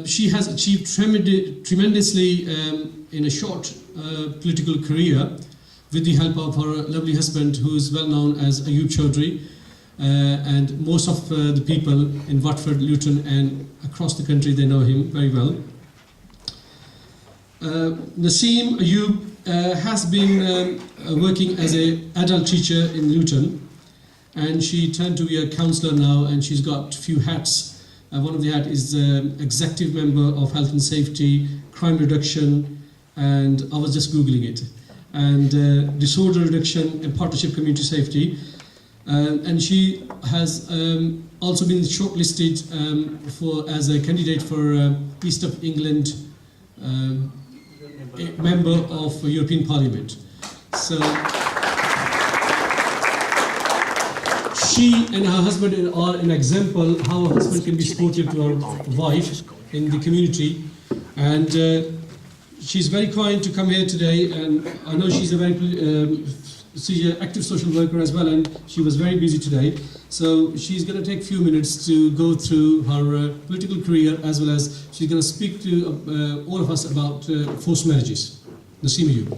she has achieved tremendously in a short political career with the help of her lovely husband, who is well known as Ayoub Chaudhry, and most of the people in Watford, Luton and across the country, they know him very well. Naseem Ayoub has been working as an adult teacher in Luton, and she turned to be a counsellor now, and she's got a few hats. One of the hats is executive member of health and safety, crime reduction, and I was just Googling it, and disorder reduction and partnership community safety. And she has also been shortlisted as a candidate for East of England member of European Parliament. So she and her husband are an example how a husband can be supportive to her wife in the community, and she's very kind to come here today. And I know she's she's an active social worker as well, and she was very busy today. So she's going to take a few minutes to go through her political career, as well as she's going to speak to all of us about forced marriages. Naseem Ayoub.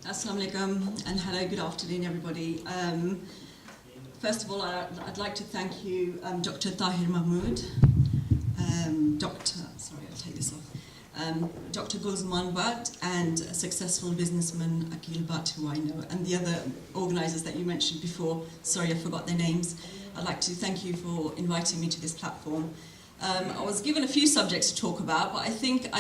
Assalamu alaikum, and hello, good afternoon everybody. First of all, I'd like to thank you, Dr. Tahir Mahmood, Dr. Gulzaman Bhatt, and a successful businessman Akil Bhatt, who I know, and the other organisers that you mentioned before. Sorry, I forgot their names. I'd like to thank you for inviting me to this platform. I was given a few subjects to talk about, but I think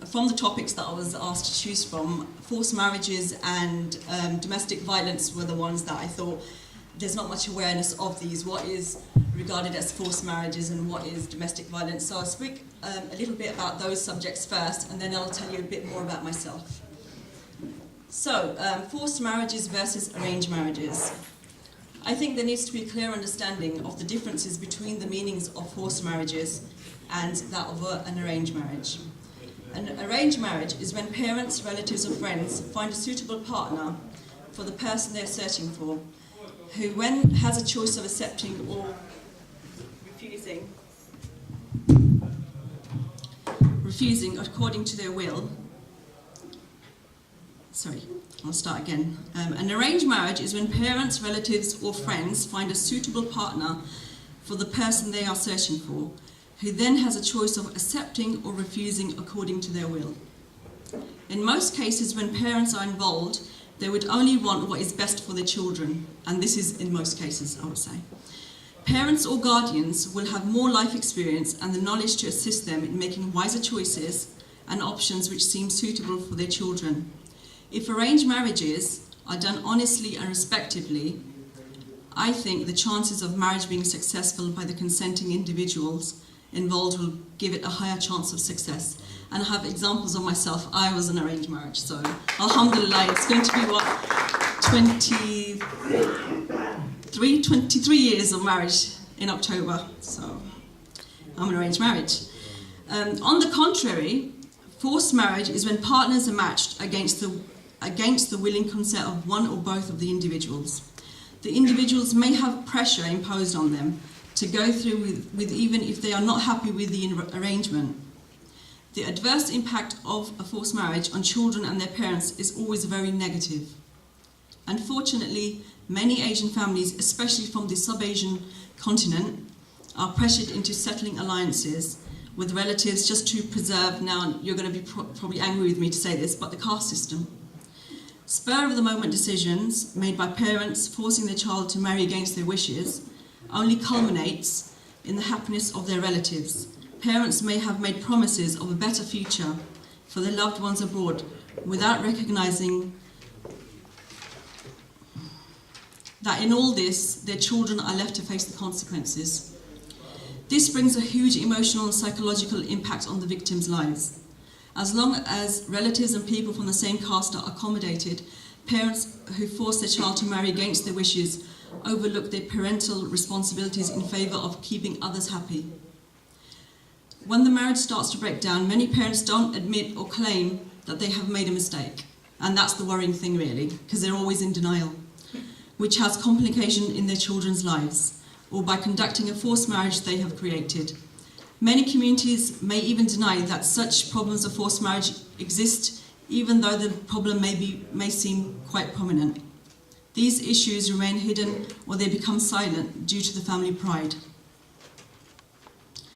from the topics that I was asked to choose from, forced marriages and domestic violence were the ones that I thought there's not much awareness of these. What is regarded as forced marriages and what is domestic violence? So I'll speak a little bit about those subjects first, and then I'll tell you a bit more about myself. So, forced marriages versus arranged marriages. I think there needs to be a clear understanding of the differences between the meanings of forced marriages and that of an arranged marriage. An arranged marriage is when parents, relatives or friends find a suitable partner for the person they're searching for, who when has a choice of accepting or refusing according to their will. Sorry, I'll start again. An arranged marriage is when parents, relatives or friends find a suitable partner for the person they are searching for, who then has a choice of accepting or refusing according to their will. In most cases, when parents are involved, they would only want what is best for their children, and this is in most cases, I would say. Parents or guardians will have more life experience and the knowledge to assist them in making wiser choices and options which seem suitable for their children. If arranged marriages are done honestly and respectively, I think the chances of marriage being successful by the consenting individuals involved will give it a higher chance of success. And I have examples of myself. I was in an arranged marriage, so alhamdulillah, it's going to be 23 years of marriage in October, so I'm an arranged marriage. On the contrary, forced marriage is when partners are matched against the willing consent of one or both of the individuals. The individuals may have pressure imposed on them to go through with even if they are not happy with the arrangement. The adverse impact of a forced marriage on children and their parents is always very negative. Unfortunately, many Asian families, especially from the sub-Asian continent, are pressured into settling alliances with relatives just to preserve, now you're going to be probably angry with me to say this, but the caste system. Spur-of-the-moment decisions made by parents forcing their child to marry against their wishes only culminates in the happiness of their relatives. Parents may have made promises of a better future for their loved ones abroad without recognizing that in all this, their children are left to face the consequences. This brings a huge emotional and psychological impact on the victims' lives. As long as relatives and people from the same caste are accommodated, parents who force their child to marry against their wishes overlook their parental responsibilities in favour of keeping others happy. When the marriage starts to break down, many parents don't admit or claim that they have made a mistake. And that's the worrying thing really, because they're always in denial. which has complication in their children's lives, or by conducting a forced marriage they have created. Many communities may even deny that such problems of forced marriage exist, even though the problem may seem quite prominent. These issues remain hidden or they become silent due to the family pride.